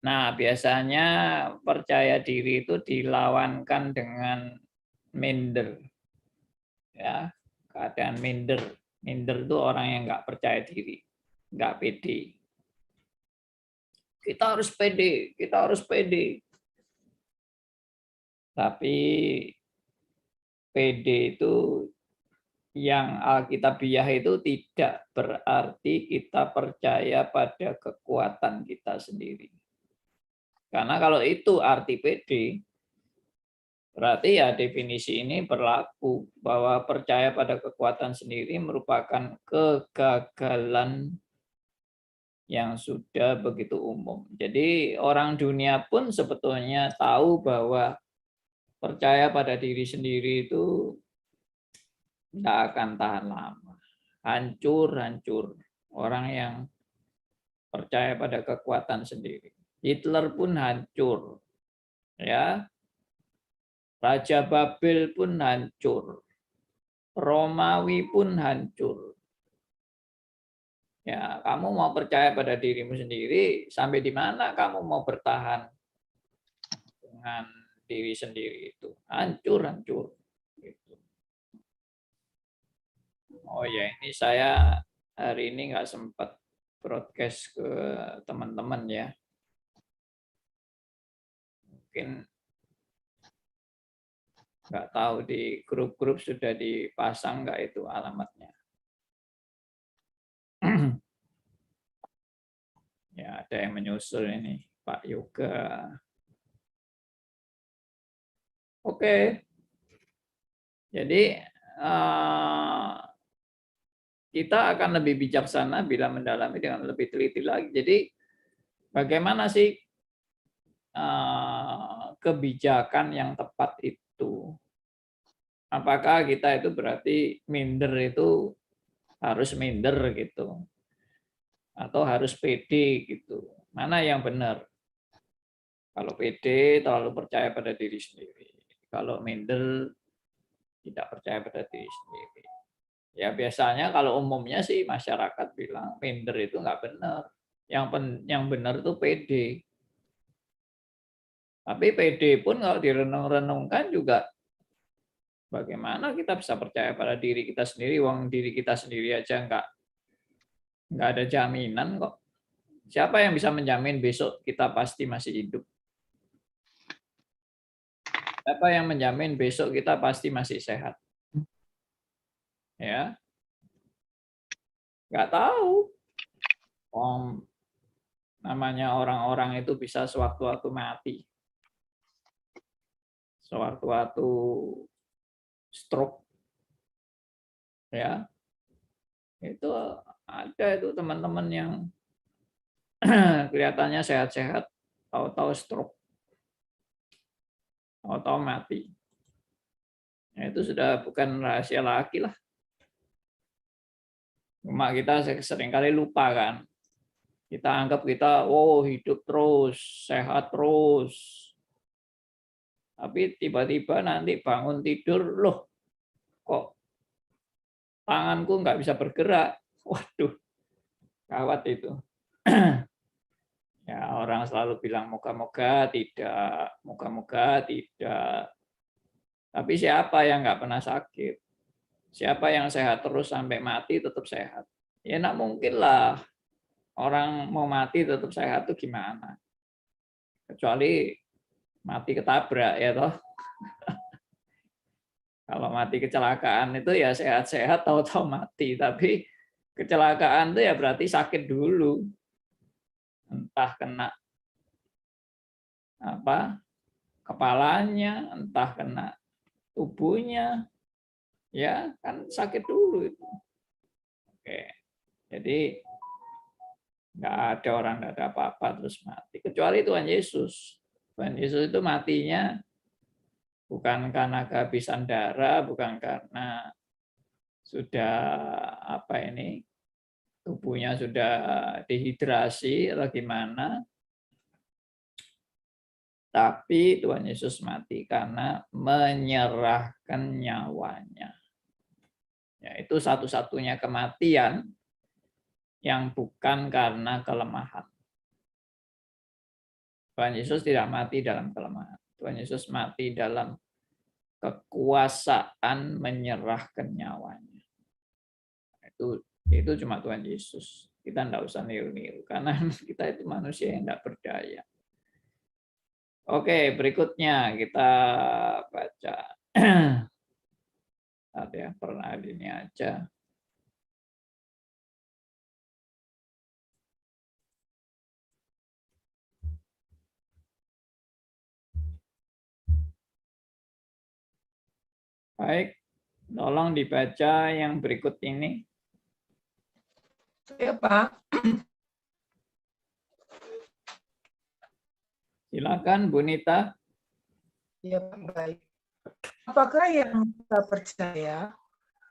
Nah, biasanya percaya diri itu dilawankan dengan minder. Ya, keadaan minder. Minder itu orang yang nggak percaya diri, nggak pede. Kita harus pede, kita harus pede. Tapi pede itu yang alkitabiah itu tidak berarti kita percaya pada kekuatan kita sendiri. Karena kalau itu arti pede, berarti ya definisi ini berlaku bahwa percaya pada kekuatan sendiri merupakan kegagalan yang sudah begitu umum. Jadi orang dunia pun sebetulnya tahu bahwa percaya pada diri sendiri itu tidak akan tahan lama. Hancur, hancur. Orang yang percaya pada kekuatan sendiri. Hitler pun hancur. Ya, Raja Babel pun hancur. Romawi pun hancur. Ya, kamu mau percaya pada dirimu sendiri, sampai di mana kamu mau bertahan dengan diri sendiri itu? Hancur, hancur. Gitu. Oh ya, ini saya hari ini nggak sempat broadcast ke teman-teman ya. Mungkin nggak tahu di grup-grup sudah dipasang nggak itu alamatnya. Ya, ada yang menyusul ini, Pak Yoga. Oke, jadi kita akan lebih bijaksana bila mendalami dengan lebih teliti lagi. Jadi bagaimana sih kebijakan yang tepat itu? Apakah kita itu berarti minder itu harus minder gitu? Atau harus pede gitu? Mana yang benar? Kalau pede terlalu percaya pada diri sendiri. Kalau minder tidak percaya pada diri sendiri. Ya biasanya kalau umumnya sih masyarakat bilang minder itu nggak benar. Yang benar itu pede. Tapi pede pun kalau direnung-renungkan juga bagaimana kita bisa percaya pada diri kita sendiri, uang diri kita sendiri aja nggak ada jaminan kok. Siapa yang bisa menjamin besok kita pasti masih hidup? Siapa yang menjamin besok kita pasti masih sehat? Ya, nggak tahu. Namanya orang-orang itu bisa sewaktu-waktu mati, sewaktu-waktu stroke, ya itu ada itu teman-teman yang kelihatannya sehat-sehat, tahu-tahu stroke, tahu-tahu mati. Nah, itu sudah bukan rahasia lagi lah. Cuma kita seringkali lupa kan. Kita anggap kita, oh hidup terus, sehat terus. Tapi tiba-tiba nanti bangun tidur, loh kok tanganku nggak bisa bergerak. Waduh, gawat itu. Ya, orang selalu bilang moga-moga tidak, moga-moga tidak. Tapi siapa yang nggak pernah sakit? Siapa yang sehat terus sampai mati tetap sehat? Ya nggak mungkin lah. Orang mau mati tetap sehat tuh gimana? Kecuali mati ketabrak ya toh. Kalau mati kecelakaan itu ya sehat-sehat tahu-tahu mati. Tapi kecelakaan itu ya berarti sakit dulu. Entah kena apa kepalanya, entah kena tubuhnya, ya kan sakit dulu itu. Oke, jadi nggak ada orang nggak ada apa-apa terus mati kecuali Tuhan Yesus. Tuhan Yesus itu matinya bukan karena kehabisan darah, bukan karena sudah apa ini tubuhnya sudah dehidrasi atau gimana, tapi Tuhan Yesus mati karena menyerahkan nyawanya. Ya, itu satu-satunya kematian yang bukan karena kelemahan. Tuhan Yesus tidak mati dalam kelemahan. Tuhan Yesus mati dalam kekuasaan menyerahkan nyawanya. Itu cuma Tuhan Yesus. Kita tidak usah niru-niru karena kita itu manusia yang tidak berdaya. Oke, berikutnya kita baca. Ya, pernah ini aja. Baik, tolong dibaca yang berikut ini. Saya, Pak. Silakan, Bu Nita. Ya, baik. Apakah yang kita percaya,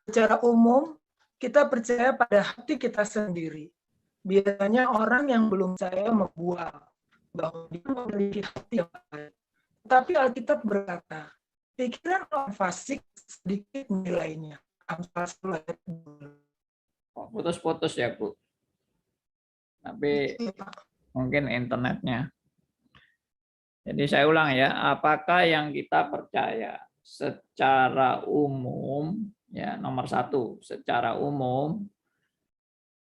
secara umum, kita percaya pada hati kita sendiri. Biasanya orang yang belum percaya membual bahwa dia memiliki hati yang baik. Tapi Alkitab berkata, pikiran orang fasik sedikit nilainya. Amsal 10 ayat 2. Putus-putus ya, Bu. Tapi mungkin internetnya. Jadi saya ulang ya, apakah yang kita percaya secara umum, ya nomor 1, secara umum,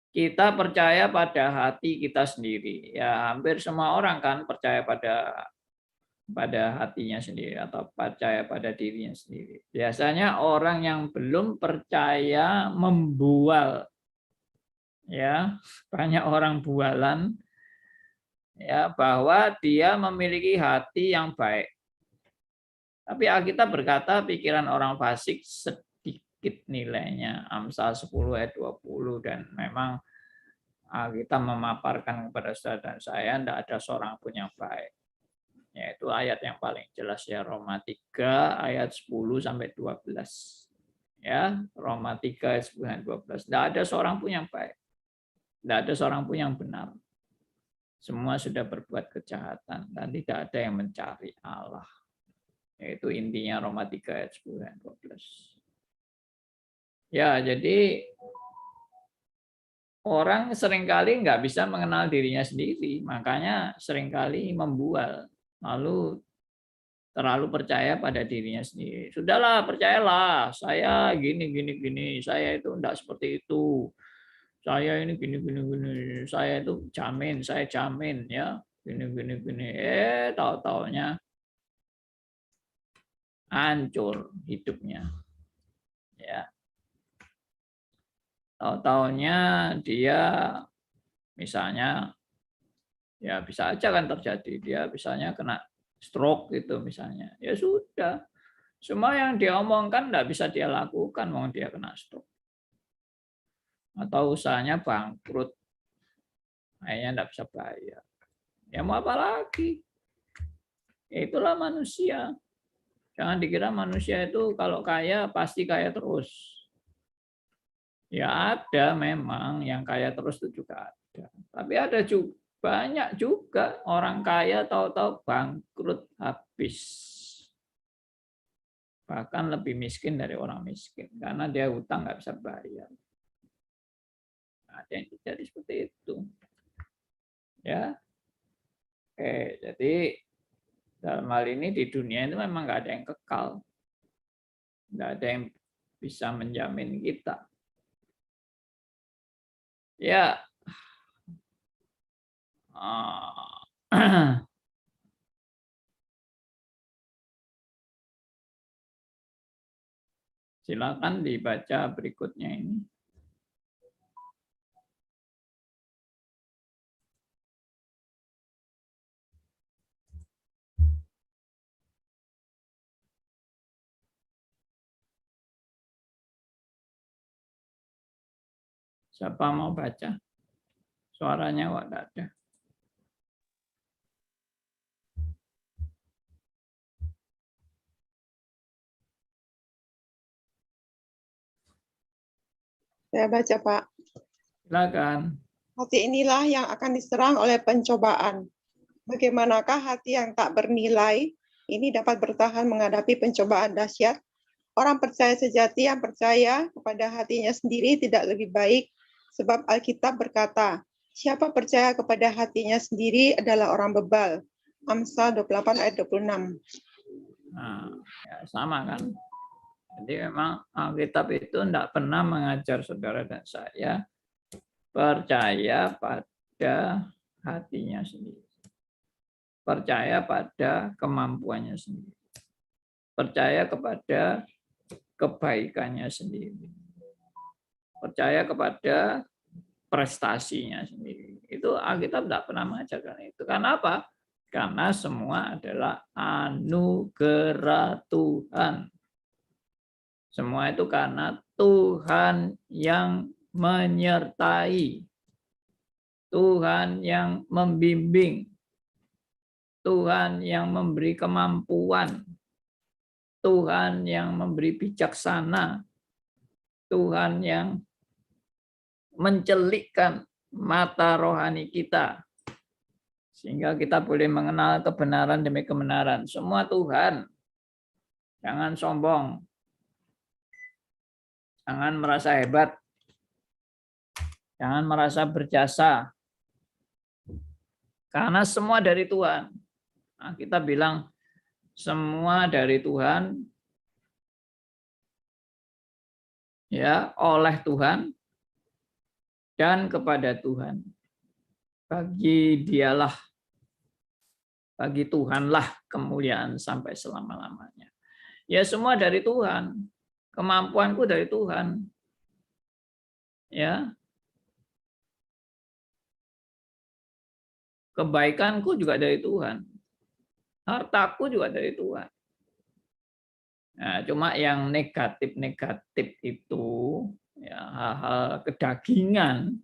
kita percaya pada hati kita sendiri. Ya hampir semua orang kan percaya pada hatinya sendiri atau percaya pada dirinya sendiri. Biasanya orang yang belum percaya membual, ya banyak orang bualan, ya bahwa dia memiliki hati yang baik. Tapi Alkitab berkata pikiran orang fasik sedikit nilainya. Amsal 10 ayat 20, dan memang Alkitab memaparkan kepada saudara dan saya tidak ada seorang pun yang baik. Yaitu ayat yang paling jelas ya, Roma 3 ayat 10 sampai 12. Ya, Roma 3 ayat 10 sampai 12. Tidak ada seorang pun yang baik. Tidak ada seorang pun yang benar. Semua sudah berbuat kejahatan dan tidak ada yang mencari Allah. Yaitu intinya Roma 3 ayat 10 dan 12. Ya, jadi orang seringkali nggak bisa mengenal dirinya sendiri, makanya seringkali membual, lalu terlalu percaya pada dirinya sendiri. Sudahlah, percayalah, saya gini, saya itu enggak seperti itu. Saya ini gini, saya itu saya jamin ya, gini. Tahu-taunya hancur hidupnya. Ya. Tahu-taunya dia misalnya, ya bisa aja kan terjadi, dia misalnya kena stroke gitu misalnya. Ya sudah. Semua yang dia omongkan enggak bisa dia lakukan, mau dia kena stroke. Atau usahanya bangkrut, akhirnya enggak bisa bayar. Ya mau apa lagi? Ya itulah manusia. Jangan dikira manusia itu kalau kaya pasti kaya terus. Ya ada memang yang kaya terus itu juga ada. Tapi ada juga banyak juga orang kaya tahu-tahu bangkrut habis. Bahkan lebih miskin dari orang miskin karena dia hutang nggak bisa bayar. Ada yang terjadi seperti itu. Ya. Oke, jadi dalam hal ini di dunia itu memang nggak ada yang kekal. Nggak ada yang bisa menjamin kita. Ya. Silakan dibaca berikutnya ini. Siapa mau baca? Suaranya kok tidak ada. Saya baca, Pak. Silakan. Hati inilah yang akan diserang oleh pencobaan. Bagaimanakah hati yang tak bernilai ini dapat bertahan menghadapi pencobaan dahsyat? Orang percaya sejati yang percaya kepada hatinya sendiri tidak lebih baik, sebab Alkitab berkata, siapa percaya kepada hatinya sendiri adalah orang bebal. Amsal 28 ayat 26. Nah, ya sama kan. Jadi memang Alkitab itu tidak pernah mengajar saudara dan saya percaya pada hatinya sendiri. Percaya pada kemampuannya sendiri. Percaya kepada kebaikannya sendiri. Percaya kepada prestasinya sendiri. Itu Alkitab tidak pernah mengajarkan itu. Karena apa? Karena semua adalah anugerah Tuhan. Semua itu karena Tuhan yang menyertai, Tuhan yang membimbing, Tuhan yang memberi kemampuan, Tuhan yang memberi bijaksana, Tuhan yang mencelikkan mata rohani kita, sehingga kita boleh mengenal kebenaran demi kebenaran. Semua Tuhan. Jangan sombong. Jangan merasa hebat. Jangan merasa berjasa. Karena semua dari Tuhan. Nah, kita bilang semua dari Tuhan, ya, oleh Tuhan dan kepada Tuhan. Bagi dialah, bagi Tuhanlah kemuliaan sampai selama-lamanya. Ya, semua dari Tuhan. Kemampuanku dari Tuhan. Ya. Kebaikanku juga dari Tuhan. Hartaku juga dari Tuhan. Nah, cuma yang negatif-negatif itu, ya, hal-hal kedagingan.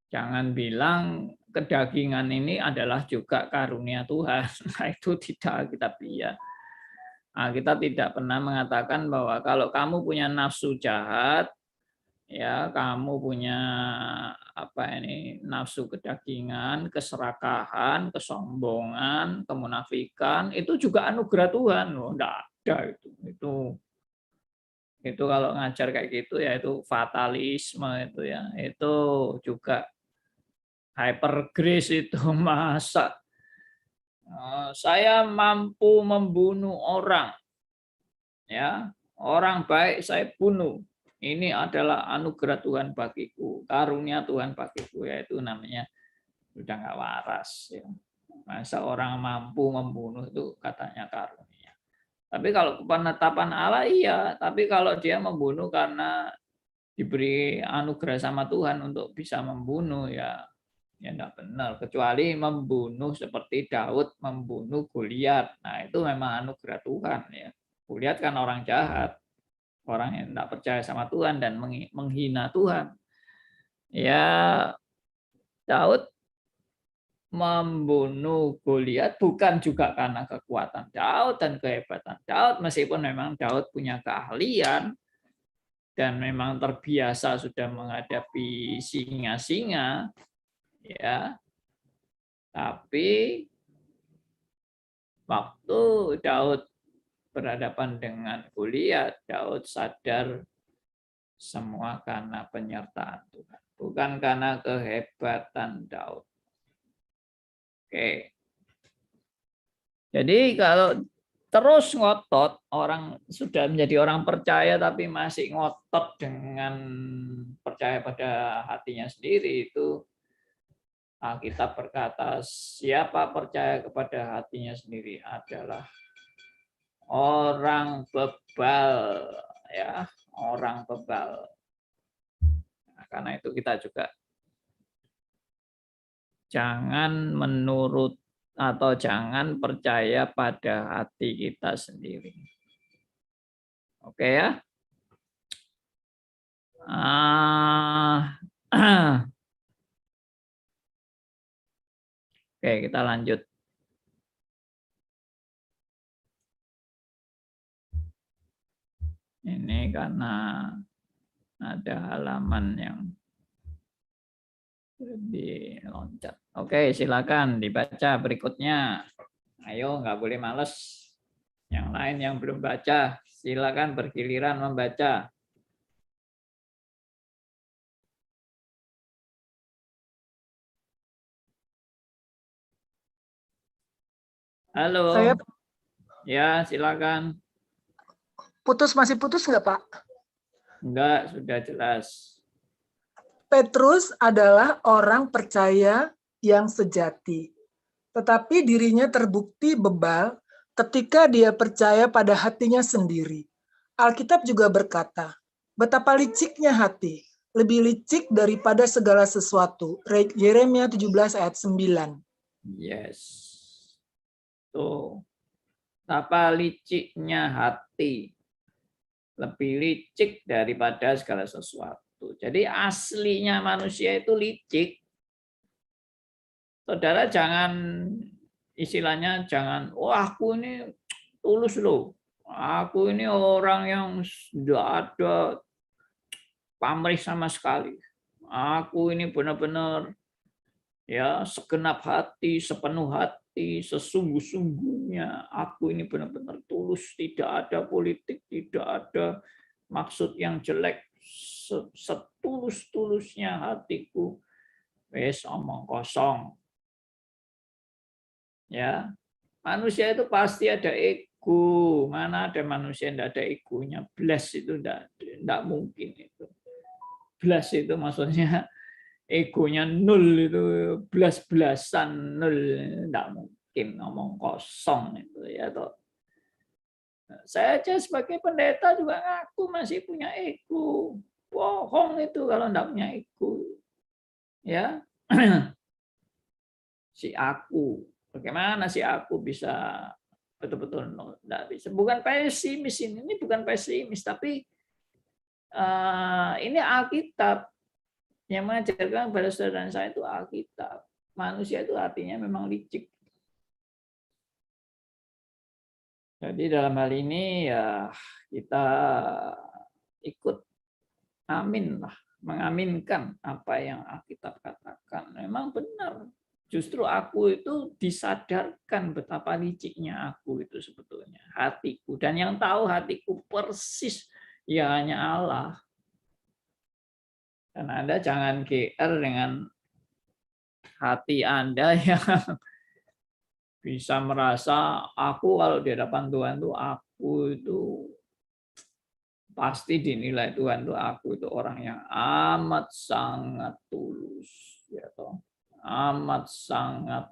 Jangan bilang kedagingan ini adalah juga karunia Tuhan. Nah, itu tidak kita lihat. Nah, kita tidak pernah mengatakan bahwa kalau kamu punya nafsu jahat, ya kamu punya nafsu kedagingan, keserakahan, kesombongan, kemunafikan, itu juga anugerah Tuhan. Loh, enggak ada itu kalau ngajar kayak gitu ya itu fatalisme itu ya. Itu juga hyper grace itu masa saya mampu membunuh orang, ya, orang baik saya bunuh. Ini adalah anugerah Tuhan bagiku, karunia Tuhan bagiku, yaitu namanya sudah nggak waras. Ya. Masa orang mampu membunuh itu katanya karunia. Tapi kalau penetapan Allah iya, tapi kalau dia membunuh karena diberi anugerah sama Tuhan untuk bisa membunuh ya enggak benar. Kecuali membunuh seperti Daud membunuh Goliat. Nah itu memang anugerah Tuhan ya. Goliat kan orang jahat, orang yang tidak percaya sama Tuhan dan menghina Tuhan. Ya, Daud membunuh Goliat bukan juga karena kekuatan Daud dan kehebatan Daud, meskipun memang Daud punya keahlian dan memang terbiasa sudah menghadapi singa-singa, ya. Tapi waktu Daud berhadapan dengan Goliat, Daud sadar semua karena penyertaan Tuhan, bukan karena kehebatan Daud. Oke. Jadi kalau terus ngotot, orang sudah menjadi orang percaya tapi masih ngotot dengan percaya pada hatinya sendiri, itu Alkitab berkata siapa percaya kepada hatinya sendiri adalah orang bebal, ya, orang bebal. Nah, karena itu kita juga jangan menurut atau jangan percaya pada hati kita sendiri. Oke ya. Oke, kita lanjut. Ini karena ada halaman yang lebih loncat. Oke, silakan dibaca berikutnya. Ayo, nggak boleh males. Yang lain yang belum baca, silakan bergiliran membaca. Halo. Saya Ya, silakan. masih putus nggak, Pak? Enggak, sudah jelas. Petrus adalah orang percaya yang sejati. Tetapi dirinya terbukti bebal ketika dia percaya pada hatinya sendiri. Alkitab juga berkata, betapa liciknya hati, lebih licik daripada segala sesuatu. Yeremia 17 ayat 9. Yes. Tuh. Betapa liciknya hati. Lebih licik daripada segala sesuatu. Jadi aslinya manusia itu licik. Saudara jangan istilahnya jangan, oh aku ini tulus loh. Aku ini orang yang tidak ada pamrih sama sekali. Aku ini benar-benar ya segenap hati, sepenuh hati, sesungguh-sungguhnya. Aku ini benar-benar tulus, tidak ada politik, tidak ada maksud yang jelek, setulus-tulusnya hatiku. Wes omong kosong. Ya, manusia itu pasti ada ego. Mana ada manusia yang tidak ada egonya? Blas itu tidak mungkin itu. Blas itu maksudnya egonya nol itu, belas-belasan nol, tidak mungkin, ngomong kosong itu ya toh. Saya aja sebagai pendeta juga ngaku masih punya ego. Bohong itu kalau tidak punya ego. Ya. Si aku. Bagaimana si aku bisa betul-betul nol? Tidak bisa. Bukan pesimis ini bukan pesimis, tapi ini Alkitab yang mengajarkan pada saudara dan saya itu Alkitab. Manusia itu artinya memang licik. Jadi dalam hal ini ya kita ikut amin lah, mengaminkan apa yang Alkitab katakan. Memang benar. Justru aku itu disadarkan betapa liciknya aku itu sebetulnya. Hatiku. Dan yang tahu hatiku persis ya hanya Allah. Dan Anda jangan GR dengan hati Anda yang bisa merasa aku kalau di hadapan Tuhan itu aku itu pasti dinilai Tuhan itu aku itu orang yang amat sangat tulus, ya toh. Amat sangat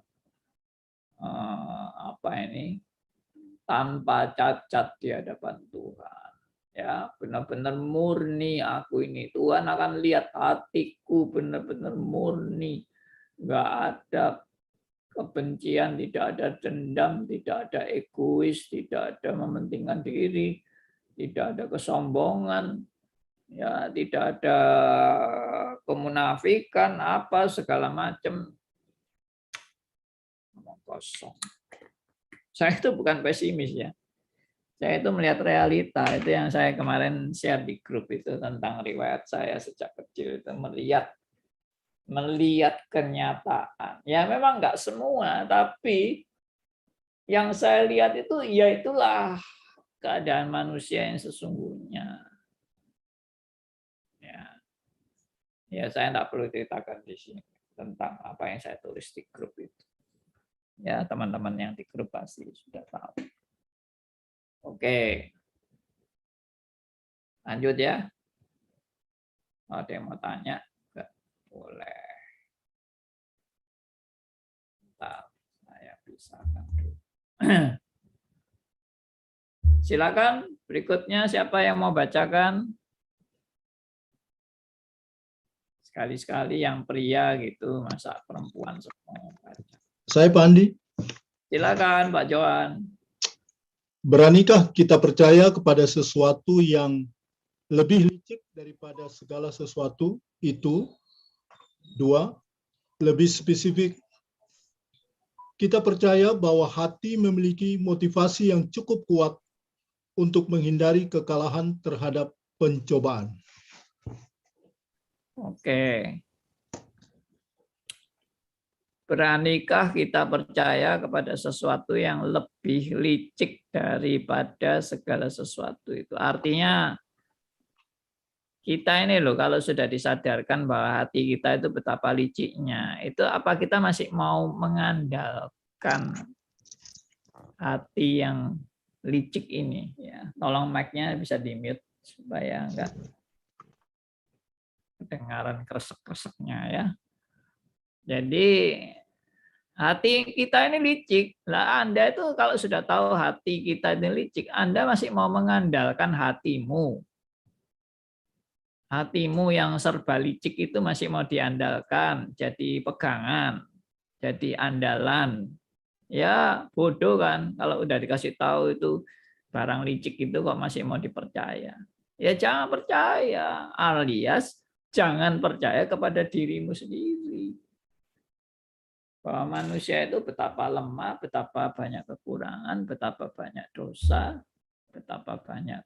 tanpa cacat di hadapan Tuhan. Ya, benar-benar murni aku ini. Tuhan akan lihat hatiku benar-benar murni. Enggak ada kebencian, tidak ada dendam, tidak ada egois, tidak ada mementingkan diri, tidak ada kesombongan, ya, tidak ada kemunafikan, apa segala macam. Kosong. Saya itu bukan pesimis ya. Saya itu melihat realita. Itu yang saya kemarin share di grup itu tentang riwayat saya sejak kecil itu melihat kenyataan. Ya memang nggak semua, tapi yang saya lihat itu ya itulah keadaan manusia yang sesungguhnya. Ya saya tidak perlu ceritakan di sini tentang apa yang saya tulis di grup itu. Ya teman-teman yang di grup pasti sudah tahu. Oke, lanjut ya. Ada yang mau tanya? Enggak boleh. Bentar, saya pisahkan dulu. Silakan berikutnya siapa yang mau bacakan? Sekali-sekali yang pria gitu, masa perempuan semua baca. Saya Pak Andi. Silakan Pak Johan. Beranikah kita percaya kepada sesuatu yang lebih licik daripada segala sesuatu itu? 2. Lebih spesifik, kita percaya bahwa hati memiliki motivasi yang cukup kuat untuk menghindari kekalahan terhadap pencobaan. Oke. Beranikah kita percaya kepada sesuatu yang lebih licik daripada segala sesuatu itu? Artinya kita ini loh kalau sudah disadarkan bahwa hati kita itu betapa liciknya, itu apa kita masih mau mengandalkan hati yang licik ini ya. Tolong mic-nya bisa di-mute supaya enggak kedengaran kresek-kreseknya ya. Jadi hati kita ini licik. Lah Anda itu kalau sudah tahu hati kita ini licik, Anda masih mau mengandalkan hatimu. Hatimu yang serba licik itu masih mau diandalkan, jadi pegangan, jadi andalan. Ya bodoh kan kalau udah dikasih tahu itu barang licik itu kok masih mau dipercaya. Ya jangan percaya, alias jangan percaya kepada dirimu sendiri. Bahwa manusia itu betapa lemah, betapa banyak kekurangan, betapa banyak dosa, betapa banyak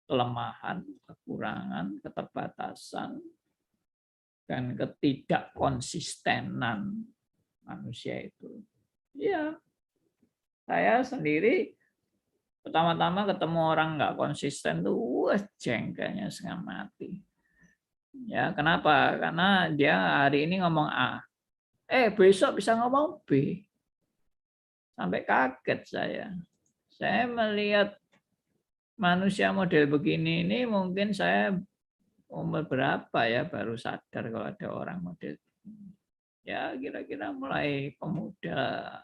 kelemahan, kekurangan, keterbatasan, dan ketidakkonsistenan manusia itu. Ya, saya sendiri pertama-tama ketemu orang nggak konsisten tuh, wah jengkelnya setengah mati. Ya, kenapa? Karena dia hari ini ngomong A, besok bisa ngomong B. Sampai kaget saya. Saya melihat manusia model begini ini mungkin saya umur berapa ya baru sadar kalau ada orang model begini. Ya kira-kira mulai pemuda,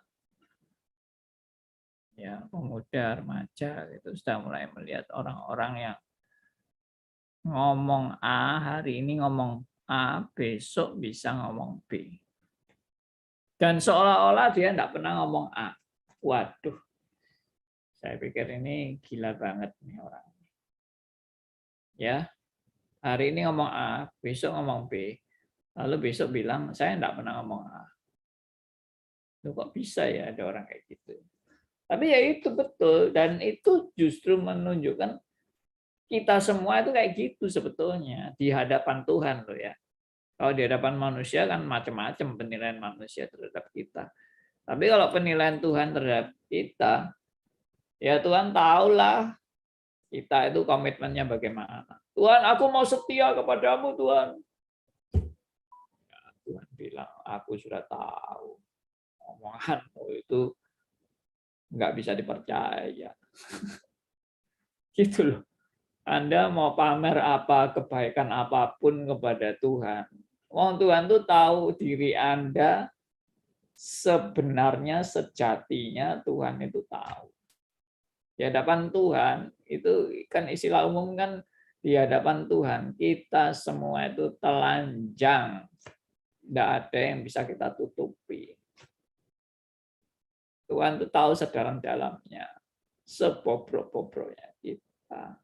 ya pemuda remaja itu sudah mulai melihat orang-orang yang ngomong A, hari ini ngomong A, besok bisa ngomong B. Dan seolah-olah dia tidak pernah ngomong A. Waduh, saya pikir ini gila banget nih orang. Ya, hari ini ngomong A, besok ngomong B. Lalu besok bilang, saya tidak pernah ngomong A. Loh, kok bisa ya ada orang kayak gitu. Tapi ya itu betul. Dan itu justru menunjukkan kita semua itu kayak gitu sebetulnya. Di hadapan Tuhan loh ya. Kalau di hadapan manusia kan macam-macam penilaian manusia terhadap kita. Tapi kalau penilaian Tuhan terhadap kita, ya Tuhan tahulah kita itu komitmennya bagaimana. Tuhan, aku mau setia kepadamu, Tuhan. Ya, Tuhan bilang, aku sudah tahu. Omonganmu itu nggak bisa dipercaya. Gitu loh. Anda mau pamer apa, kebaikan apapun kepada Tuhan. Tuhan tuh tahu diri Anda sebenarnya, sejatinya Tuhan itu tahu. Di hadapan Tuhan, itu kan istilah umum kan di hadapan Tuhan, kita semua itu telanjang. Tidak ada yang bisa kita tutupi. Tuhan itu tahu sedalam-dalamnya, sebobrok-bobroknya kita.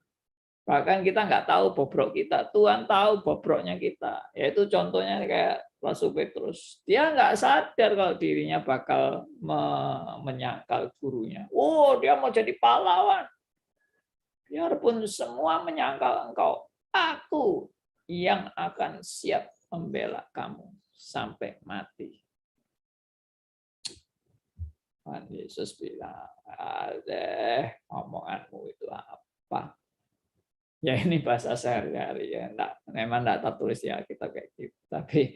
Bahkan kita nggak tahu bobrok kita, Tuhan tahu bobroknya kita. Yaitu contohnya kayak Rasul Petrus. Dia nggak sadar kalau dirinya bakal menyangkal gurunya. Oh, dia mau jadi pahlawan. Biarpun semua menyangkal engkau, aku yang akan siap membela kamu sampai mati. Tuhan Yesus bilang, omonganmu itu apa? Ya ini bahasa sehari-hari ya, memang enggak tertulis ya kita kayak gitu, tapi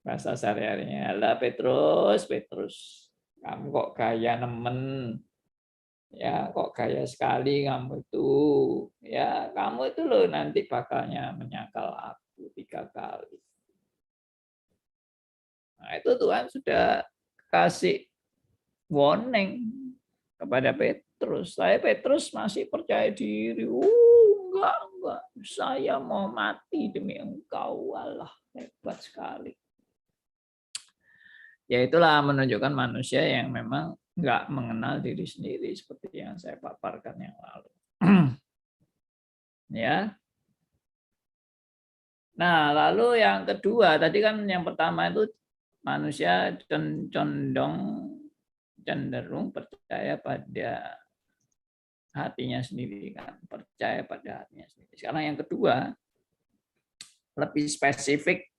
bahasa sehari-harinya, lah Petrus, kamu kok gaya nemen, ya kok gaya sekali kamu itu, ya kamu itu loh nanti bakalnya menyangkal aku 3 kali. Nah itu Tuhan sudah kasih warning kepada Petrus. Saya Petrus masih percaya diri. Enggak. Saya mau mati demi engkau. Walah, hebat sekali. Ya itulah menunjukkan manusia yang memang enggak mengenal diri sendiri seperti yang saya paparkan yang lalu. Ya. Nah, lalu yang kedua, tadi kan yang pertama itu manusia cenderung percaya pada hatinya sendiri kan, percaya pada hatinya sendiri. Sekarang yang kedua, lebih spesifik,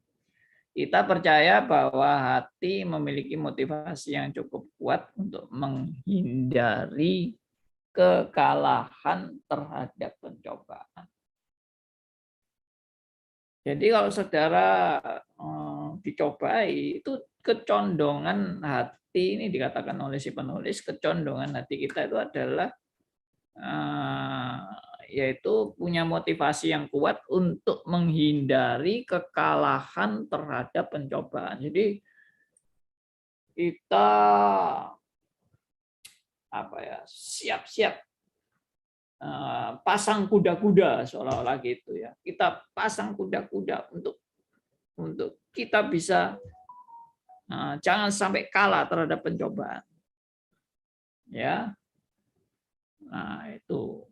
kita percaya bahwa hati memiliki motivasi yang cukup kuat untuk menghindari kekalahan terhadap pencobaan. Jadi kalau saudara dicobai, itu kecondongan hati, ini dikatakan oleh si penulis, kecondongan hati kita itu adalah yaitu punya motivasi yang kuat untuk menghindari kekalahan terhadap pencobaan. Jadi kita siap-siap pasang kuda-kuda seolah-olah gitu ya. Kita pasang kuda-kuda untuk kita bisa jangan sampai kalah terhadap pencobaan. Ya. Nah, itu.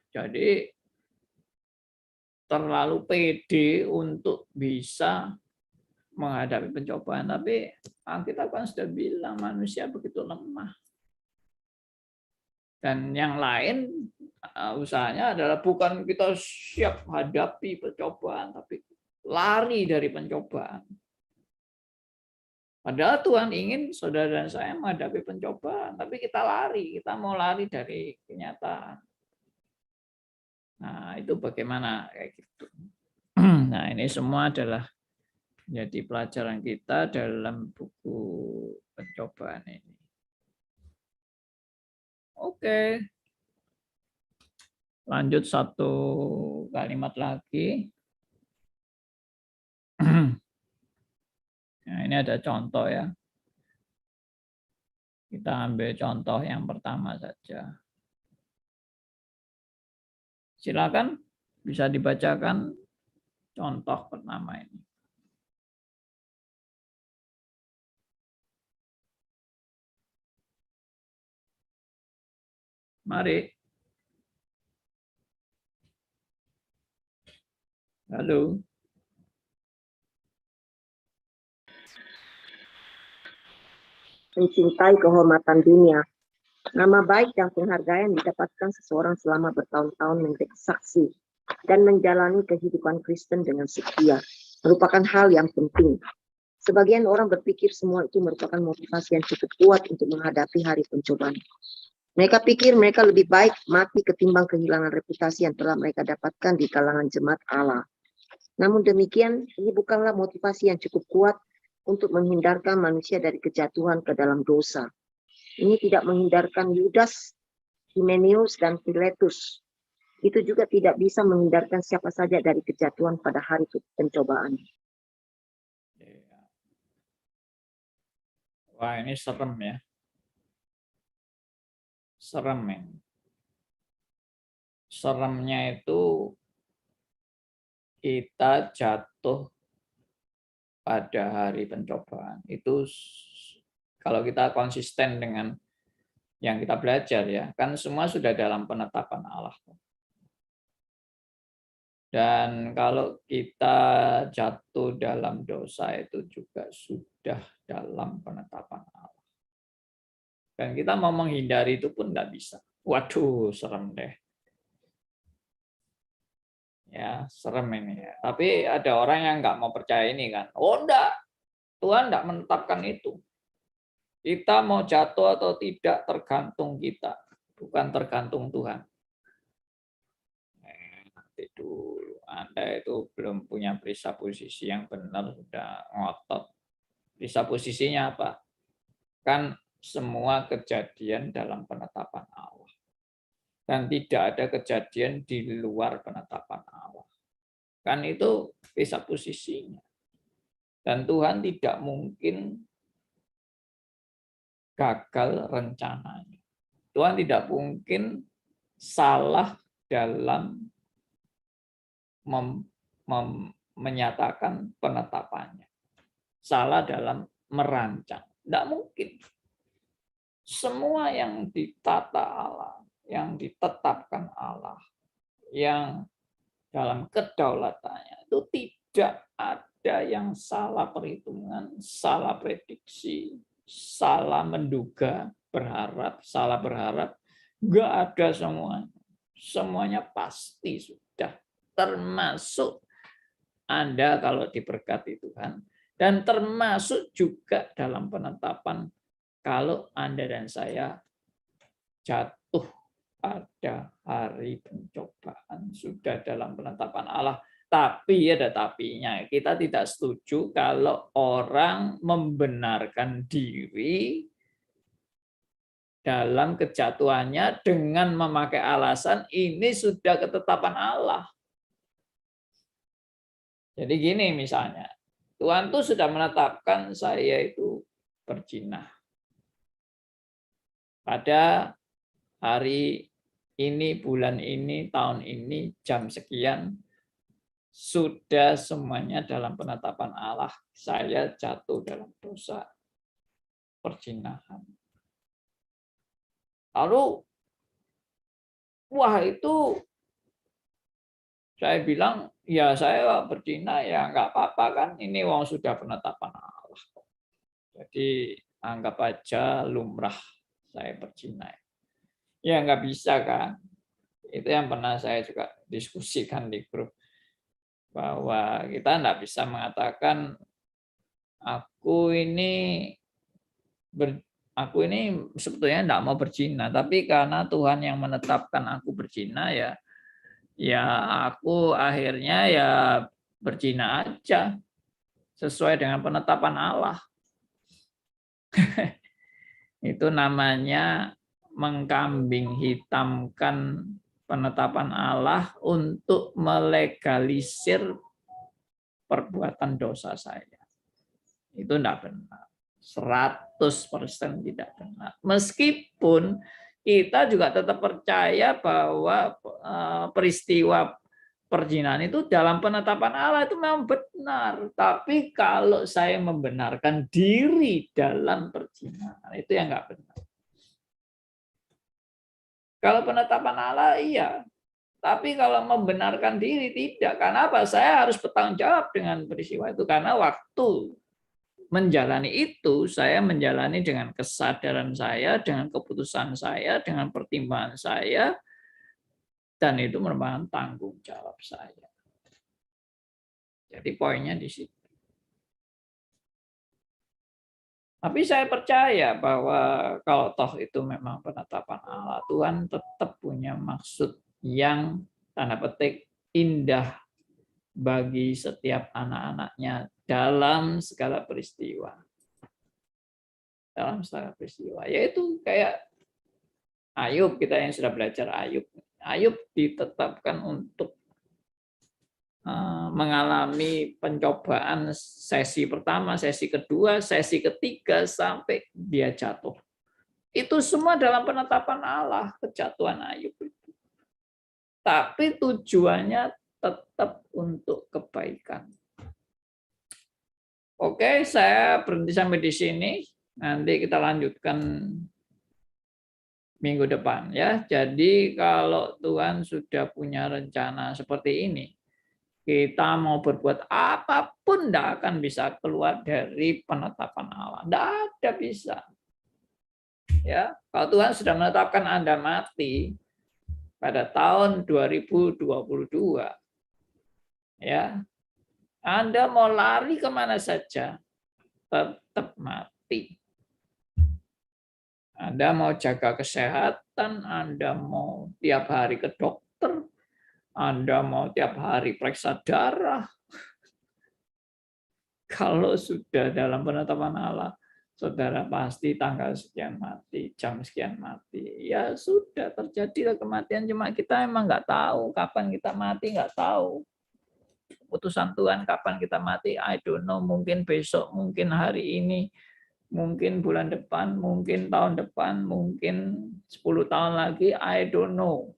Jadi terlalu pede untuk bisa menghadapi pencobaan, tapi kita kan sudah bilang manusia begitu lemah. Dan yang lain usahanya adalah bukan kita siap hadapi pencobaan, tapi lari dari pencobaan. Padahal Tuhan ingin saudara dan saya menghadapi pencobaan, tapi kita lari, kita mau lari dari kenyataan. Nah, itu bagaimana kayak gitu. Nah, ini semua adalah jadi pelajaran kita dalam buku pencobaan ini. Oke. Lanjut satu kalimat lagi. Nah, ini ada contoh ya. Kita ambil contoh yang pertama saja. Silakan bisa dibacakan contoh pertama ini. Mari. Halo. Mencintai kehormatan dunia. Nama baik dan penghargaan didapatkan seseorang selama bertahun-tahun menjadi saksi dan menjalani kehidupan Kristen dengan setia, merupakan hal yang penting. Sebagian orang berpikir semua itu merupakan motivasi yang cukup kuat untuk menghadapi hari pencobaan. Mereka pikir mereka lebih baik mati ketimbang kehilangan reputasi yang telah mereka dapatkan di kalangan jemaat Allah. Namun demikian, ini bukanlah motivasi yang cukup kuat untuk menghindarkan manusia dari kejatuhan ke dalam dosa. Ini tidak menghindarkan Yudas, Himeneus, dan Pilatus. Itu juga tidak bisa menghindarkan siapa saja dari kejatuhan pada hari pencobaan. Wah, ini serem ya. Serem ya. Seremnya itu kita jatuh pada hari pencobaan. Itu kalau kita konsisten dengan yang kita belajar ya, kan semua sudah dalam penetapan Allah. Dan kalau kita jatuh dalam dosa itu juga sudah dalam penetapan Allah. Dan kita mau menghindari itu pun nggak bisa. Waduh, serem deh. Ya, serem ini ya. Tapi ada orang yang nggak mau percaya ini kan. Oh enggak, Tuhan enggak menetapkan itu. Kita mau jatuh atau tidak tergantung kita, bukan tergantung Tuhan. Nanti dulu, Anda itu belum punya presupposisi yang benar, sudah ngotot. Presupposisinya apa? Kan semua kejadian dalam penetapan Allah. Dan tidak ada kejadian di luar penetapan Allah. Kan itu presupposisinya. Dan Tuhan tidak mungkin gagal rencananya. Tuhan tidak mungkin salah dalam menyatakan penetapannya. Salah dalam merancang. Tidak mungkin. Semua yang ditata Allah, yang ditetapkan Allah, yang dalam kedaulatannya, itu tidak ada yang salah perhitungan, salah prediksi, salah menduga, salah berharap, nggak ada semuanya. Semuanya pasti sudah, termasuk Anda kalau diberkati Tuhan, dan termasuk juga dalam penetapan kalau Anda dan saya jatuh pada hari pencobaan, sudah dalam penetapan Allah, Tapi ada tapinya. Kita tidak setuju kalau orang membenarkan diri dalam kejatuhannya dengan memakai alasan ini sudah ketetapan Allah. Jadi gini misalnya, Tuhan tuh sudah menetapkan saya itu berzina. Pada hari ini, bulan ini, tahun ini, jam sekian, sudah semuanya dalam penetapan Allah. Saya jatuh dalam dosa perzinahan. Lalu, wah itu saya bilang, ya saya berzina ya nggak apa-apa kan, ini wong sudah penetapan Allah. Jadi anggap aja lumrah saya berzina. Ya nggak bisa kan. Itu yang pernah saya juga diskusikan di grup. Bahwa kita nggak bisa mengatakan aku ini sebetulnya nggak mau berzina, tapi karena Tuhan yang menetapkan aku berzina ya aku akhirnya ya berzina aja sesuai dengan penetapan Allah. Itu namanya mengkambing hitamkan penetapan Allah untuk melegalisir perbuatan dosa saya. Itu tidak benar. 100% tidak benar. Meskipun kita juga tetap percaya bahwa peristiwa perzinahan itu dalam penetapan Allah itu memang benar. Tapi kalau saya membenarkan diri dalam perzinahan, itu yang nggak benar. Kalau penetapan Allah, iya. Tapi kalau membenarkan diri, tidak. Karena apa? Saya harus bertanggung jawab dengan peristiwa itu. Karena waktu menjalani itu, saya menjalani dengan kesadaran saya, dengan keputusan saya, dengan pertimbangan saya, dan itu merupakan tanggung jawab saya. Jadi poinnya di situ. Tapi saya percaya bahwa kalau toh itu memang penetapan Allah, Tuhan tetap punya maksud yang tanda petik indah bagi setiap anak-anaknya dalam segala peristiwa. Dalam segala peristiwa. Yaitu kayak Ayub, kita yang sudah belajar Ayub. Ayub ditetapkan untuk mengalami pencobaan sesi pertama, sesi kedua, sesi ketiga, sampai dia jatuh. Itu semua dalam penetapan Allah, kejatuhan Ayub itu. Tapi tujuannya tetap untuk kebaikan. Oke, saya berhenti sampai di sini. Nanti kita lanjutkan minggu depan ya. Jadi kalau Tuhan sudah punya rencana seperti ini, kita mau berbuat apapun tidak akan bisa keluar dari penetapan Allah. Tidak ada bisa. Ya, kalau Tuhan sudah menetapkan Anda mati pada tahun 2022, ya, Anda mau lari kemana saja, tetap mati. Anda mau jaga kesehatan, Anda mau tiap hari ke dokter, Anda mau tiap hari periksa darah. Kalau sudah dalam penetapan Allah, saudara pasti tanggal sekian mati, jam sekian mati. Ya sudah, terjadilah kematian, cuma kita emang nggak tahu kapan kita mati, nggak tahu. Keputusan Tuhan kapan kita mati, I don't know. Mungkin besok, mungkin hari ini, mungkin bulan depan, mungkin tahun depan, mungkin 10 tahun lagi, I don't know.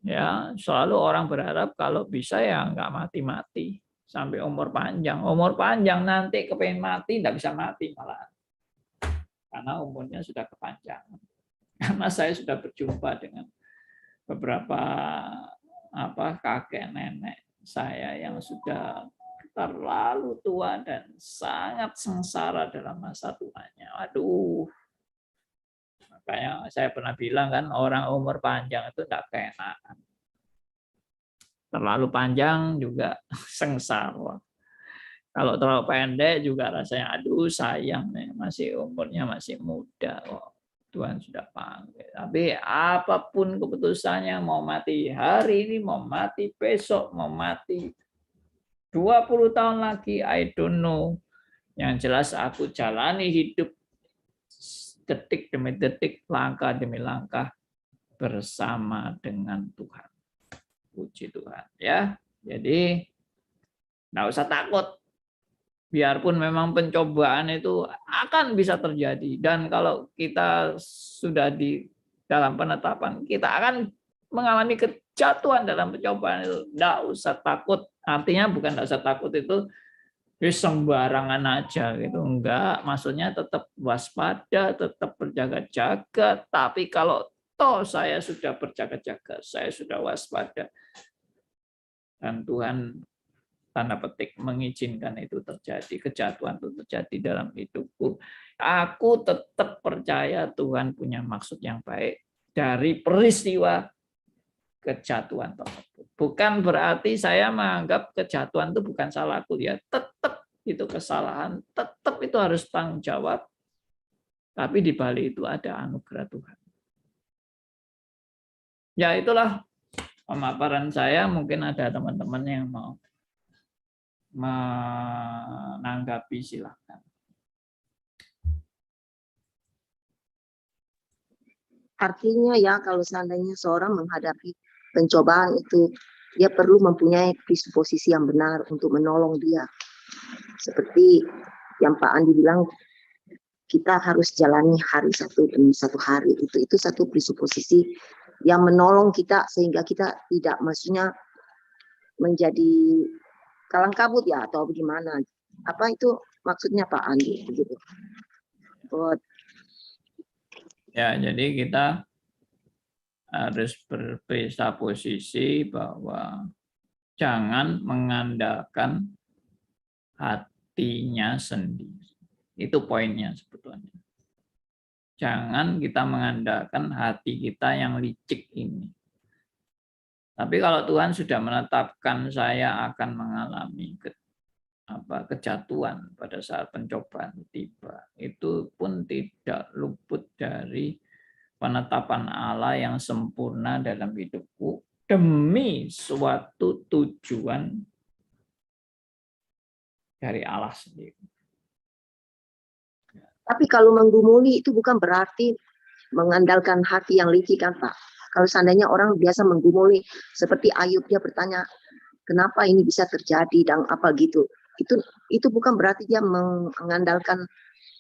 Ya, selalu orang berharap kalau bisa ya nggak mati-mati sampai umur panjang. Umur panjang nanti kepengen mati nggak bisa mati malah, karena umurnya sudah kepanjangan. Karena saya sudah berjumpa dengan beberapa kakek nenek saya yang sudah terlalu tua dan sangat sengsara dalam masa tuanya. Aduh. Makanya saya pernah bilang kan, orang umur panjang itu tidak keenakan. Terlalu panjang juga sengsara. Kalau terlalu pendek juga rasanya aduh sayang nih, masih umurnya masih muda. Tuhan sudah panggil. Tapi apapun keputusannya, mau mati hari ini, mau mati besok, mau mati 20 tahun lagi, I don't know. Yang jelas aku jalani hidup detik demi detik, langkah demi langkah bersama dengan Tuhan. Puji Tuhan ya. Jadi nggak usah takut. Biarpun memang pencobaan itu akan bisa terjadi. Dan kalau kita sudah di dalam penetapan, kita akan mengalami kejatuhan dalam pencobaan itu. Nggak usah takut. Artinya bukan nggak usah takut itu sembarangan aja gitu. Enggak, maksudnya tetap waspada, tetap berjaga-jaga. Tapi kalau toh saya sudah berjaga-jaga, saya sudah waspada, dan Tuhan tanda petik mengizinkan itu terjadi, kejatuhan itu terjadi dalam hidupku, aku tetap percaya Tuhan punya maksud yang baik dari peristiwa kejatuhan tersebut. Bukan berarti saya menganggap kejatuhan itu bukan salahku, ya tetap itu kesalahan, tetap itu harus tanggung jawab, tapi di balik itu ada anugerah Tuhan. Ya itulah pemaparan saya, mungkin ada teman-teman yang mau menanggapi, silakan. Artinya ya kalau seandainya seorang menghadapi pencobaan itu, dia perlu mempunyai disposisi yang benar untuk menolong dia. Seperti yang Pak Andi bilang, kita harus jalani hari satu demi satu hari. Itu satu disposisi yang menolong kita sehingga kita tidak maksudnya menjadi kalang kabut ya atau bagaimana. Apa itu maksudnya Pak Andi begitu? Ya, jadi kita harus berpisah posisi bahwa jangan mengandalkan hatinya sendiri. Itu poinnya sebetulnya. Jangan kita mengandalkan hati kita yang licik ini. Tapi kalau Tuhan sudah menetapkan saya akan mengalami kejatuhan pada saat pencobaan tiba, itu pun tidak luput dari penetapan Allah yang sempurna dalam hidupku demi suatu tujuan dari Allah sendiri. Tapi kalau menggumuli itu bukan berarti mengandalkan hati yang licik kan Pak. Kalau seandainya orang biasa menggumuli seperti Ayub, dia bertanya kenapa ini bisa terjadi dan apa gitu. Itu bukan berarti dia mengandalkan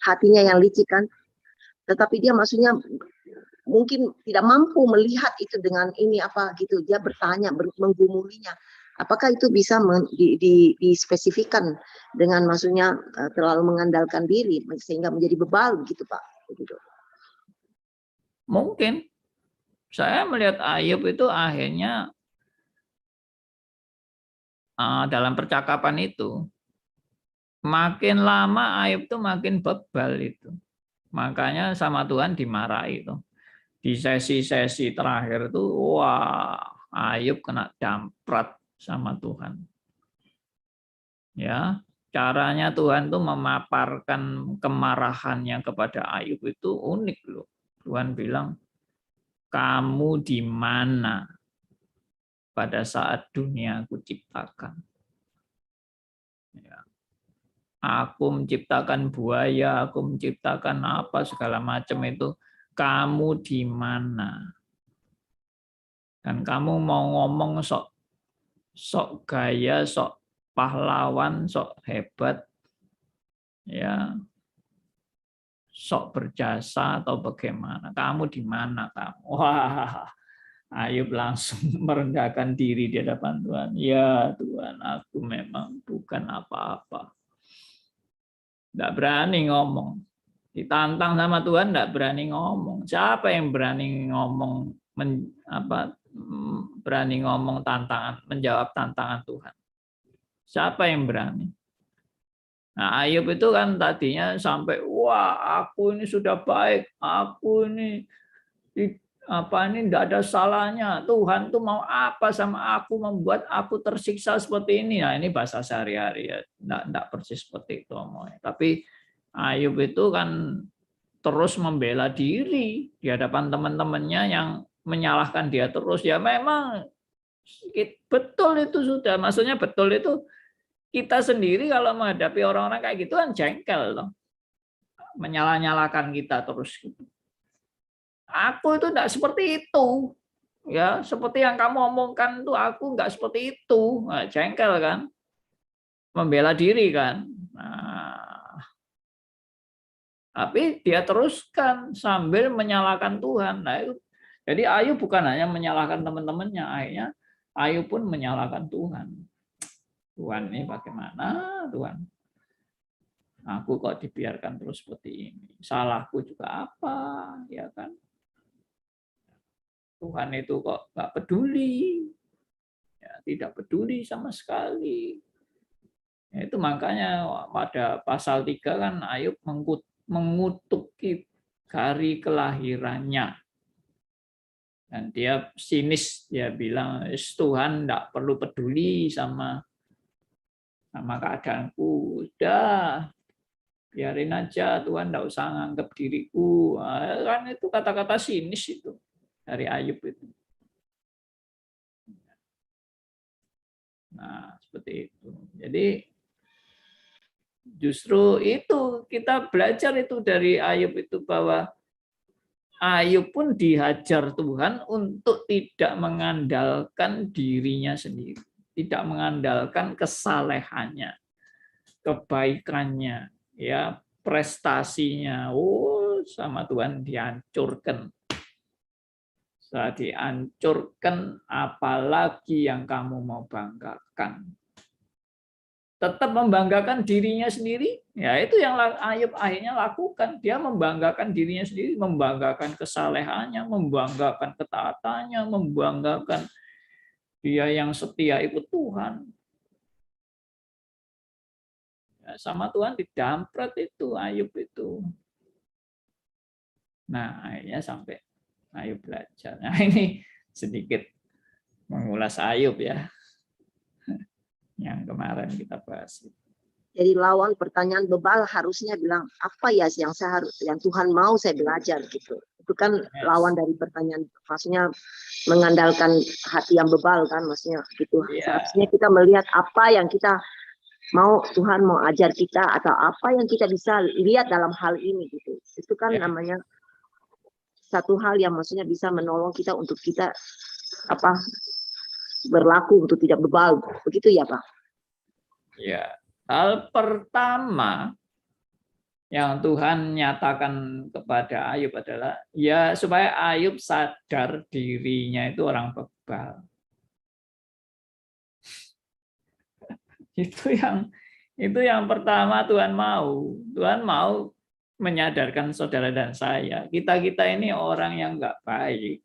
hatinya yang licik kan. Tetapi dia maksudnya mungkin tidak mampu melihat itu dengan ini apa gitu. Dia bertanya, menggumulinya. Apakah itu bisa dispesifikkan dengan maksudnya terlalu mengandalkan diri sehingga menjadi bebal gitu Pak? Begitu. Mungkin saya melihat Ayub itu akhirnya dalam percakapan itu makin lama Ayub itu makin bebal itu. Makanya sama Tuhan dimarahi itu. Di sesi-sesi terakhir itu wah, Ayub kena damprat sama Tuhan. Ya, caranya Tuhan tuh memaparkan kemarahannya kepada Ayub itu unik loh. Tuhan bilang, kamu di mana pada saat dunia aku ciptakan? Ya. Aku menciptakan buaya, aku menciptakan apa segala macam itu. Kamu di mana? Dan kamu mau ngomong sok gaya, sok pahlawan, sok hebat, ya, sok berjasa atau bagaimana? Kamu di mana kamu? Wah, Ayub langsung merendahkan diri di hadapan Tuhan. Ya Tuhan, aku memang bukan apa-apa. Nggak berani ngomong. Ditantang sama Tuhan, nggak berani ngomong. Siapa yang berani ngomong, berani ngomong tantangan, menjawab tantangan Tuhan? Siapa yang berani? Nah, Ayub itu kan tadinya sampai wah, aku ini sudah baik, aku ini tidak ada salahnya. Tuhan tuh mau apa sama aku, membuat aku tersiksa seperti ini. Nah, ini bahasa sehari-hari ya, enggak persis seperti itu omongnya. Tapi Ayub itu kan terus membela diri di hadapan teman-temannya yang menyalahkan dia terus. Ya memang betul itu sudah. Maksudnya betul itu kita sendiri kalau menghadapi orang-orang kayak gitu kan jengkel loh. Menyalah-nyalahkan kita terus. Aku itu tidak seperti itu. Ya, seperti yang kamu omongkan itu aku nggak seperti itu. Nah, jengkel kan? Membela diri kan? Nah, tapi dia teruskan sambil menyalahkan Tuhan. Nah, itu, jadi Ayub bukan hanya menyalahkan teman-temannya, akhirnya Ayub pun menyalahkan Tuhan. Tuhan ini bagaimana Tuhan? Aku kok dibiarkan terus seperti ini. Salahku juga apa, ya kan? Tuhan itu kok nggak peduli, ya, tidak peduli sama sekali. Ya, itu makanya pada pasal 3 kan Ayub mengutuki hari kelahirannya. Dan dia sinis, dia bilang, Tuhan tidak perlu peduli sama keadaanku. Udah, biarin aja, Tuhan tidak usah nganggap diriku. Kan itu kata-kata sinis itu dari Ayub itu. Nah, seperti itu. Jadi justru itu kita belajar itu dari Ayub itu, bahwa Ayub pun dihajar Tuhan untuk tidak mengandalkan dirinya sendiri, tidak mengandalkan kesalehannya, kebaikannya, ya, prestasinya. Oh, sama Tuhan dihancurkan. Setelah dihancurkan, apalagi yang kamu mau banggakan? Tetap membanggakan dirinya sendiri, ya itu yang Ayub akhirnya lakukan. Dia membanggakan dirinya sendiri, membanggakan kesalehannya, membanggakan ketaatannya, membanggakan dia yang setia ikut Tuhan. Ya, sama Tuhan didampret itu Ayub itu. Nah, akhirnya sampai Ayub belajar. Nah, ini sedikit mengulas Ayub ya, yang kemarin kita bahas. Jadi lawan pertanyaan bebal harusnya bilang apa ya yang Tuhan mau saya belajar gitu. Itu kan lawan dari pertanyaan, maksudnya mengandalkan hati yang bebal kan, maksudnya gitu. Seharusnya kita melihat apa yang kita mau, Tuhan mau ajar kita, atau apa yang kita bisa lihat dalam hal ini gitu. Itu kan namanya satu hal yang maksudnya bisa menolong kita untuk kita berlaku untuk tidak bebal, begitu ya Pak? Ya, hal pertama yang Tuhan nyatakan kepada Ayub adalah ya supaya Ayub sadar dirinya itu orang bebal. Itu yang pertama Tuhan mau. Tuhan mau menyadarkan saudara dan saya, kita ini orang yang nggak baik.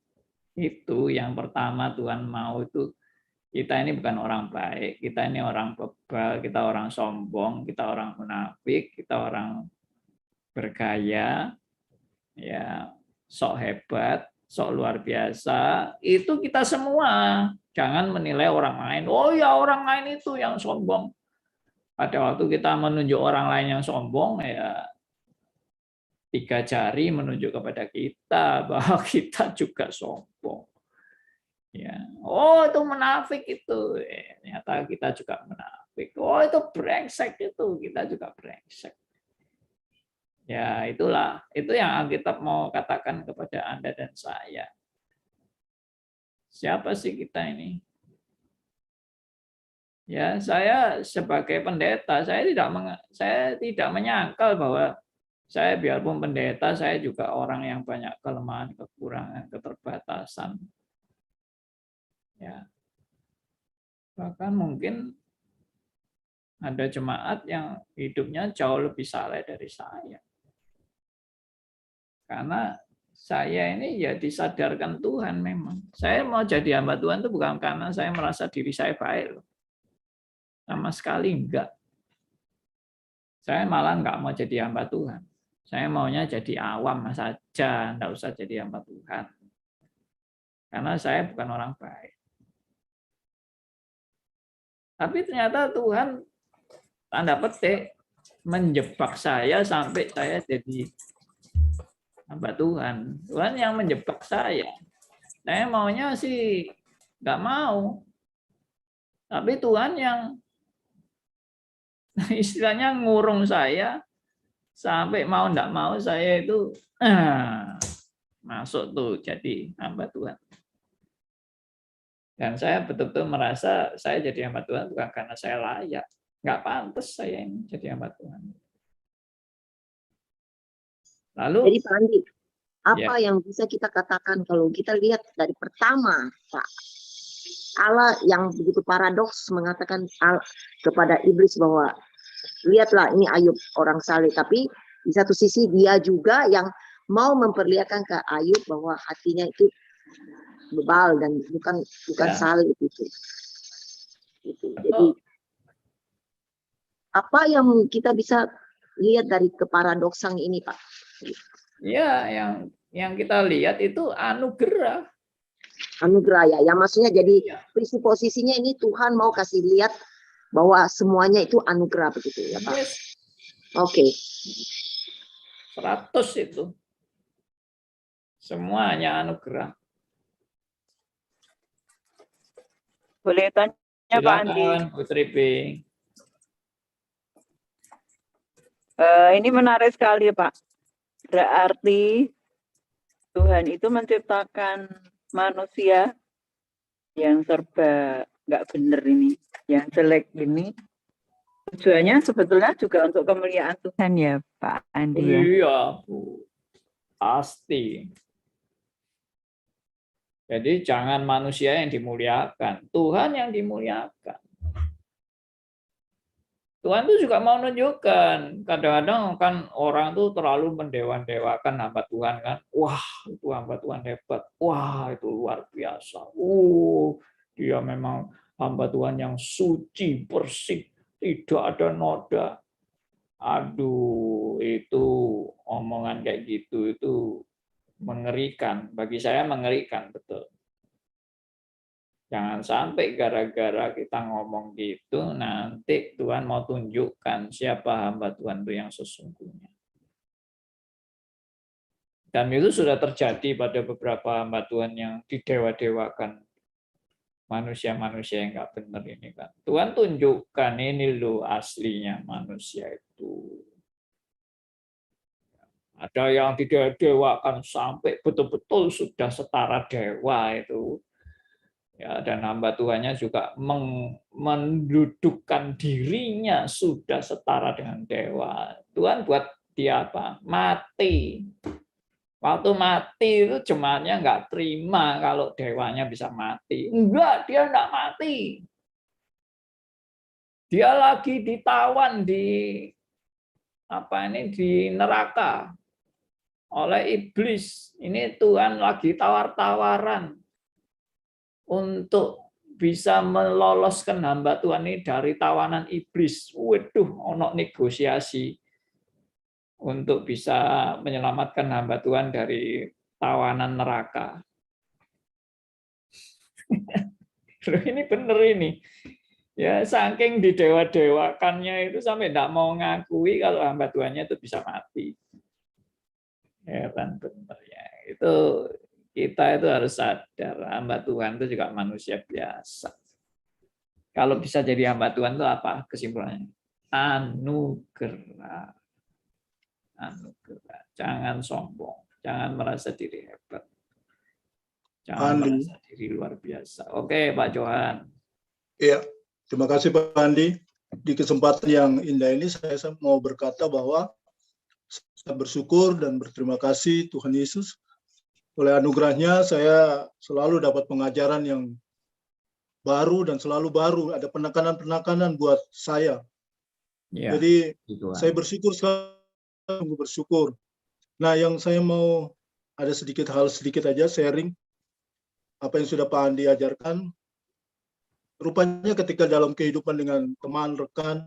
Itu yang pertama Tuhan mau itu. Kita ini bukan orang baik, kita ini orang bebal, kita orang sombong, kita orang munafik, kita orang bergaya, ya, sok hebat, sok luar biasa. Itu kita semua. Jangan menilai orang lain. Oh ya, orang lain itu yang sombong. Pada waktu kita menunjuk orang lain yang sombong, ya 3 jari menunjuk kepada kita bahwa kita juga sombong. Ya, oh itu munafik itu, ternyata kita juga munafik. Oh itu brengsek itu, kita juga brengsek. Ya itulah, itu yang Alkitab mau katakan kepada Anda dan saya. Siapa sih kita ini? Ya saya sebagai pendeta, saya tidak menyangkal bahwa saya biarpun pendeta, saya juga orang yang banyak kelemahan, kekurangan, keterbatasan. Ya, bahkan mungkin ada jemaat yang hidupnya jauh lebih saleh dari saya. Karena saya ini ya disadarkan Tuhan memang. Saya mau jadi hamba Tuhan itu bukan karena saya merasa diri saya baik. Sama sekali enggak. Saya malah enggak mau jadi hamba Tuhan. Saya maunya jadi awam saja, enggak usah jadi hamba Tuhan. Karena saya bukan orang baik. Tapi ternyata Tuhan tanda petik menjebak saya sampai saya jadi hamba Tuhan. Tuhan yang menjebak saya. Saya maunya sih nggak mau. Tapi Tuhan yang istilahnya ngurung saya sampai mau nggak mau saya itu masuk tuh jadi hamba Tuhan. Dan saya betul-betul merasa saya jadi hamba Tuhan bukan karena saya layak. Nggak pantas saya ini jadi hamba Tuhan. Lalu, Jadi Pak Andi, apa yang bisa kita katakan kalau kita lihat dari pertama, Pak, Allah yang begitu paradoks mengatakan kepada iblis bahwa lihatlah ini Ayub orang saleh, tapi di satu sisi dia juga yang mau memperlihatkan ke Ayub bahwa hatinya itu bebal dan bukan saleh itu. Jadi apa yang kita bisa lihat dari keparadoksan ini, Pak? ya yang kita lihat itu anugerah. Anugerah ya, yang maksudnya jadi posisinya ini Tuhan mau kasih lihat bahwa semuanya itu anugerah begitu ya Pak. Yes. Oke. 100 itu. Semuanya anugerah. Boleh tanya Pak Andi? Putri B. Ini menarik sekali Pak. Berarti Tuhan itu menciptakan manusia yang serba nggak bener ini, yang jelek ini. Tujuannya sebetulnya juga untuk kemuliaan Tuhan ya Pak Andi ya? Iya Bu, pasti. Jadi jangan manusia yang dimuliakan, Tuhan yang dimuliakan. Tuhan itu juga mau menunjukkan, kadang-kadang kan orang tuh terlalu mendewa-dewakan hamba Tuhan kan. Wah, itu hamba Tuhan hebat. Wah, itu luar biasa. Dia memang hamba Tuhan yang suci, bersih, tidak ada noda. Aduh, itu omongan kayak gitu itu mengerikan. Bagi saya mengerikan, betul. Jangan sampai gara-gara kita ngomong gitu, nanti Tuhan mau tunjukkan siapa hamba Tuhan itu yang sesungguhnya. Dan itu sudah terjadi pada beberapa hamba Tuhan yang didewa-dewakan manusia-manusia yang nggak benar ini kan. Tuhan tunjukkan ini loh aslinya manusia itu. Ada yang didewakan sampai betul-betul sudah setara dewa itu. Ya, dan hamba Tuhannya juga mendudukkan dirinya sudah setara dengan dewa. Tuhan buat dia apa? Mati. Waktu mati itu jemaatnya nggak terima kalau dewanya bisa mati. Enggak, dia nggak mati. Dia lagi ditawan di neraka oleh iblis. Ini Tuhan lagi tawar-tawaran untuk bisa meloloskan hamba Tuhan ini dari tawanan iblis. Waduh, ono negosiasi untuk bisa menyelamatkan hamba Tuhan dari tawanan neraka. Ini benar ini. Ya, saking didewa-dewakannya itu sampai tidak mau ngakui kalau hamba Tuhannya itu bisa mati. Ya kan benar ya. Itu kita itu harus sadar, hamba Tuhan itu juga manusia biasa. Kalau bisa jadi hamba Tuhan itu apa kesimpulannya? Anugerah. Anugerah. Jangan sombong, jangan merasa diri hebat. Jangan merasa diri luar biasa. Oke, Pak Johan. Iya, terima kasih Pak Andi. Di kesempatan yang indah ini saya mau berkata bahwa saya bersyukur dan berterima kasih Tuhan Yesus. Oleh anugerahnya saya selalu dapat pengajaran yang baru dan selalu baru. Ada penekanan-penekanan buat saya. Ya, jadi saya bersyukur sekali, bersyukur. Nah, yang saya mau ada sedikit aja sharing apa yang sudah Pak Andi ajarkan. Rupanya ketika dalam kehidupan dengan teman, rekan,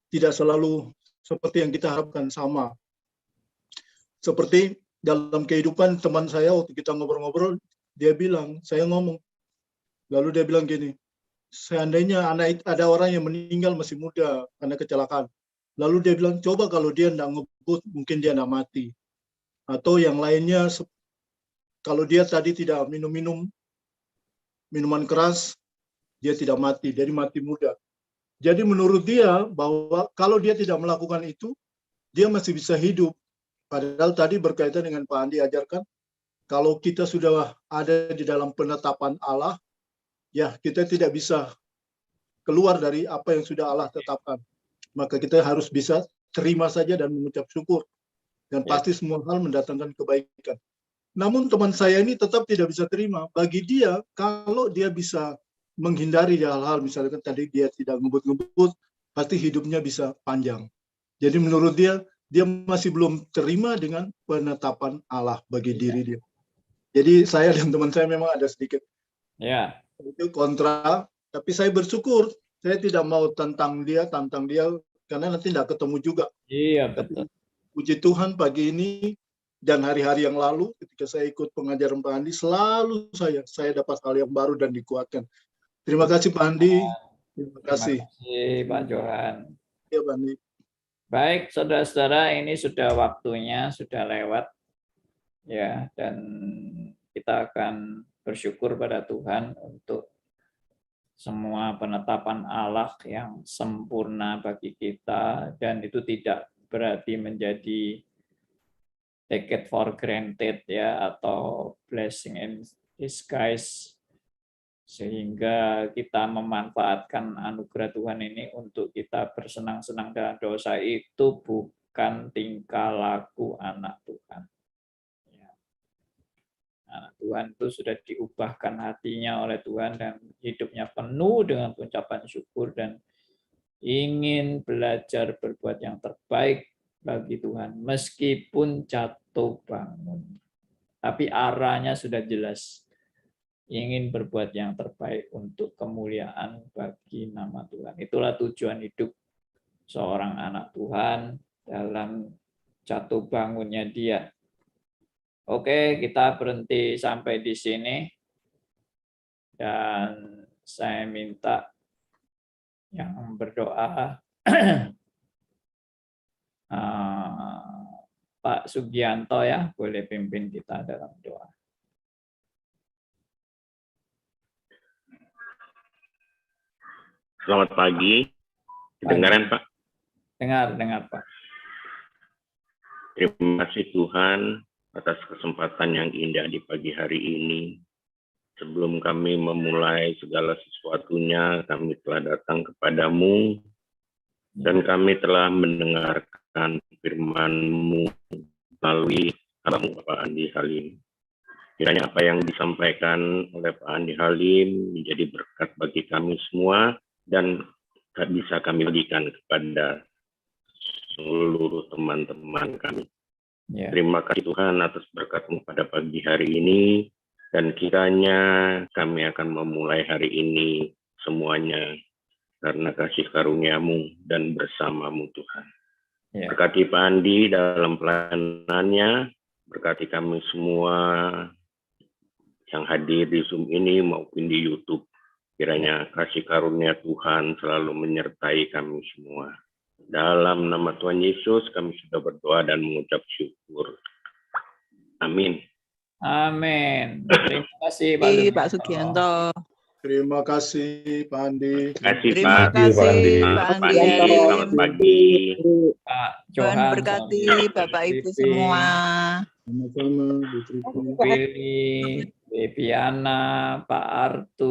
tidak selalu seperti yang kita harapkan sama. Seperti dalam kehidupan teman saya waktu kita ngobrol-ngobrol, dia bilang, saya ngomong, lalu dia bilang gini, seandainya ada orang yang meninggal masih muda karena kecelakaan, lalu dia bilang, coba kalau dia tidak ngebut, mungkin dia tidak mati. atau yang lainnya, kalau dia tadi tidak minum minuman keras, dia tidak mati, jadi mati muda. Jadi menurut dia bahwa kalau dia tidak melakukan itu, dia masih bisa hidup. Padahal tadi berkaitan dengan Pak Andi ajarkan, kalau kita sudah ada di dalam penetapan Allah, ya kita tidak bisa keluar dari apa yang sudah Allah tetapkan. Maka kita harus bisa terima saja dan mengucap syukur. Dan pasti semua hal mendatangkan kebaikan. Namun teman saya ini tetap tidak bisa terima. Bagi dia, kalau dia bisa menghindari hal-hal, misalnya tadi dia tidak ngebut-ngebut, pasti hidupnya bisa panjang. Jadi menurut dia, dia masih belum terima dengan penetapan Allah bagi diri dia. Jadi saya dan teman saya memang ada sedikit itu kontra, tapi saya bersyukur. Saya tidak mau tantang dia, karena nanti tidak ketemu juga. Iya, betul. Puji Tuhan pagi ini dan hari-hari yang lalu ketika saya ikut pengajaran Pak Andi, selalu saya dapat hal yang baru dan dikuatkan. Terima kasih Pak Andi. Terima kasih. Terima kasih Pak Johan. Ya, Pak Andi. Baik, saudara-saudara, ini sudah waktunya, sudah lewat. Ya, dan kita akan bersyukur pada Tuhan untuk semua penetapan Allah yang sempurna bagi kita, dan itu tidak berarti menjadi take it for granted ya, atau blessing in disguise, sehingga kita memanfaatkan anugerah Tuhan ini untuk kita bersenang-senang dalam dosa. Itu bukan tingkah laku anak Tuhan. Anak Tuhan itu sudah diubahkan hatinya oleh Tuhan dan hidupnya penuh dengan ucapan syukur dan ingin belajar berbuat yang terbaik bagi Tuhan meskipun jatuh bangun. Tapi arahnya sudah jelas. Ingin berbuat yang terbaik untuk kemuliaan bagi nama Tuhan. Itulah tujuan hidup seorang anak Tuhan dalam jatuh bangunnya dia. Oke, kita berhenti sampai di sini. Dan saya minta yang berdoa Pak Sugianto ya, boleh pimpin kita dalam doa. Selamat pagi. Kedengaran Pak? Dengar Pak. Terima kasih Tuhan atas kesempatan yang indah di pagi hari ini. Sebelum kami memulai segala sesuatunya, kami telah datang kepadamu dan kami telah mendengarkan firman-Mu melalui hamba-Mu Pak Andi Halim. Kiranya apa yang disampaikan oleh Pak Andi Halim menjadi berkat bagi kami semua dan bisa kami bagikan kepada seluruh teman-teman kami. Terima kasih Tuhan atas berkat-Mu pada pagi hari ini, dan kiranya kami akan memulai hari ini semuanya karena kasih karunia-Mu dan bersama-Mu Tuhan. Berkati Pak Andi dalam pelayanannya, berkati kami semua yang hadir di Zoom ini maupun di YouTube. Kiranya kasih karunia Tuhan selalu menyertai kami semua. Dalam nama Tuhan Yesus kami sudah berdoa dan mengucap syukur. Amin. Amin. Terima kasih Pak Sugianto. Terima kasih Pak Andi. Terima kasih Pak Andi. Selamat pagi. Pak Tuhan Johan. berkati Bapak Ibu semua. Sama-sama, Bu Tripti. Billy, Bebiana, Pak Artu.